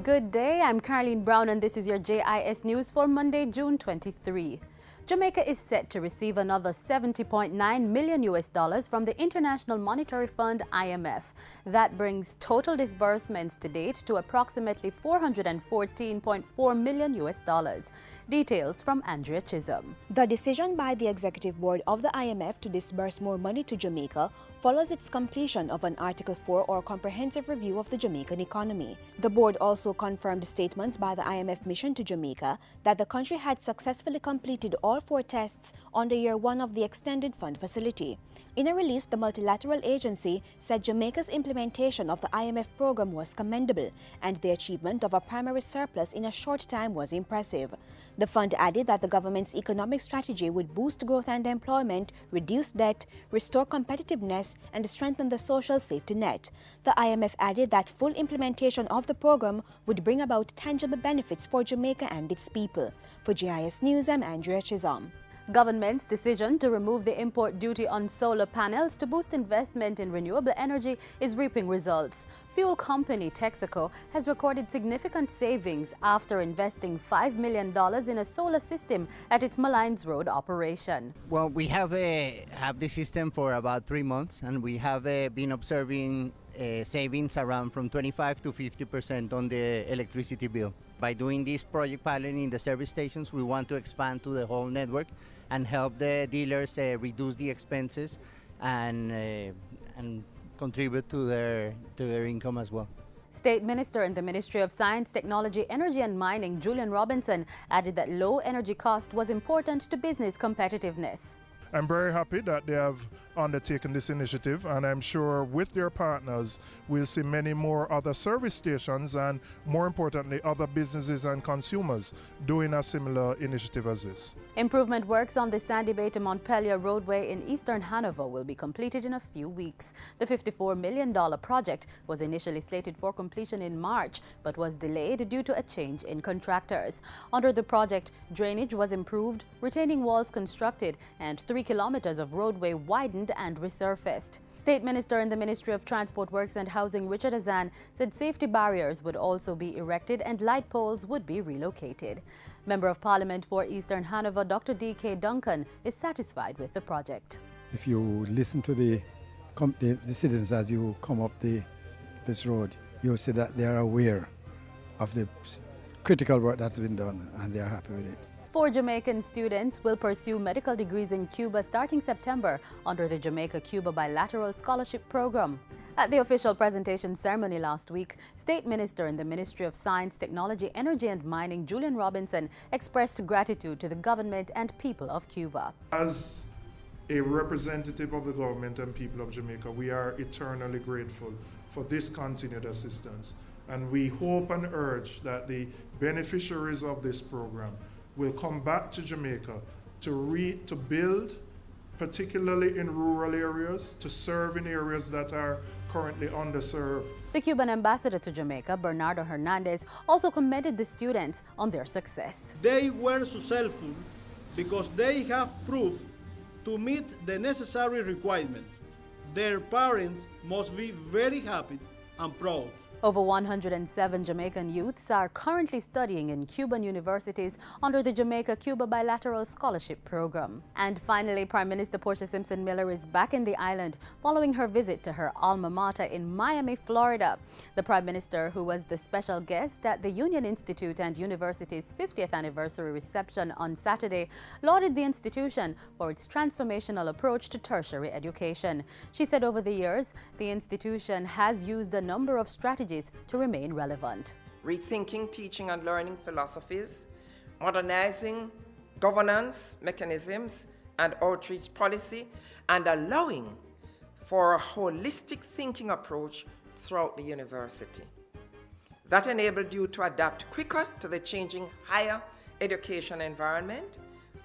Good day, I'm Caroline Brown and this is your JIS News for Monday, June 23. Jamaica is set to receive another $70.9 million from the International Monetary Fund (IMF). That brings total disbursements to date to approximately $414.4 million. Details from Andrea Chisholm. The decision by the Executive Board of the IMF to disburse more money to Jamaica follows its completion of an Article 4 or comprehensive review of the Jamaican economy. The board also confirmed statements by the IMF mission to Jamaica that the country had successfully completed all 4 tests under Year 1 of the Extended Fund Facility. In a release, the multilateral agency said Jamaica's implementation of the IMF program was commendable and the achievement of a primary surplus in a short time was impressive. The fund added that the government's economic strategy would boost growth and employment, reduce debt, restore competitiveness, and strengthen the social safety net. The IMF added that full implementation of the program would bring about tangible benefits for Jamaica and its people. For JIS News, I'm Andrea Chisholm. Government's decision to remove the import duty on solar panels to boost investment in renewable energy is reaping results. Fuel company Texaco has recorded significant savings after investing $5 million in a solar system at its Malines Road operation. Well, we have the system for about 3 months, and we have been observing savings around from 25 to 50% on the electricity bill. By doing this project piloting in the service stations, we want to expand to the whole network and help the dealers reduce the expenses and contribute to their income as well. State Minister in the Ministry of Science, Technology, Energy and Mining, Julian Robinson, added that low energy cost was important to business competitiveness. I'm very happy that they have undertaken this initiative, and I'm sure with their partners we'll see many more other service stations and, more importantly, other businesses and consumers doing a similar initiative as this. Improvement works on the Sandy Bay to PELLIER roadway in eastern Hanover will be completed in a few weeks. The $54 million project was initially slated for completion in March, but was delayed due to a change in contractors. Under the project, drainage was improved, retaining walls constructed, and 3 kilometers of roadway widened and resurfaced. State Minister in the Ministry of Transport Works and Housing, Richard Azan, said safety barriers would also be erected and light poles would be relocated. Member of Parliament for Eastern Hanover, Dr. D.K. Duncan, is satisfied with the project. If you listen to the citizens as you come up this road, you'll see that they are aware of the critical work that's been done and they are happy with it. 4 Jamaican students will pursue medical degrees in Cuba starting September under the Jamaica Cuba Bilateral Scholarship Program. At the official presentation ceremony last week, State Minister in the Ministry of Science, Technology, Energy and Mining, Julian Robinson, expressed gratitude to the government and people of Cuba. As a representative of the government and people of Jamaica, we are eternally grateful for this continued assistance, and we hope and urge that the beneficiaries of this program will come back to Jamaica to build, particularly in rural areas, to serve in areas that are currently underserved. The Cuban ambassador to Jamaica, Bernardo Hernandez, also commended the students on their success. They were successful because they have proved to meet the necessary requirements. Their parents must be very happy and proud. Over 107 Jamaican youths are currently studying in Cuban universities under the Jamaica Cuba Bilateral Scholarship Program. And finally, Prime Minister Portia Simpson Miller is back in the island following her visit to her alma mater in Miami, Florida. The Prime Minister, who was the special guest at the Union Institute and University's 50th anniversary reception on Saturday, lauded the institution for its transformational approach to tertiary education. She said over the years, the institution has used a number of strategies to remain relevant. Rethinking teaching and learning philosophies, modernizing governance mechanisms and outreach policy, and allowing for a holistic thinking approach throughout the university. That enabled you to adapt quicker to the changing higher education environment,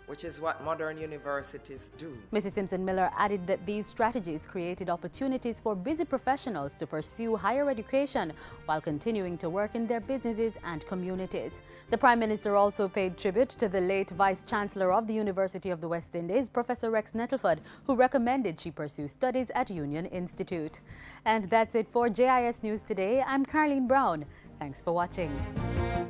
which is what modern universities do. Mrs. Simpson Miller added that these strategies created opportunities for busy professionals to pursue higher education while continuing to work in their businesses and communities. The Prime Minister also paid tribute to the late Vice Chancellor of the University of the West Indies, Professor Rex Nettleford, who recommended she pursue studies at Union Institute. And that's it for JIS News Today. I'm Caroline Brown. Thanks for watching.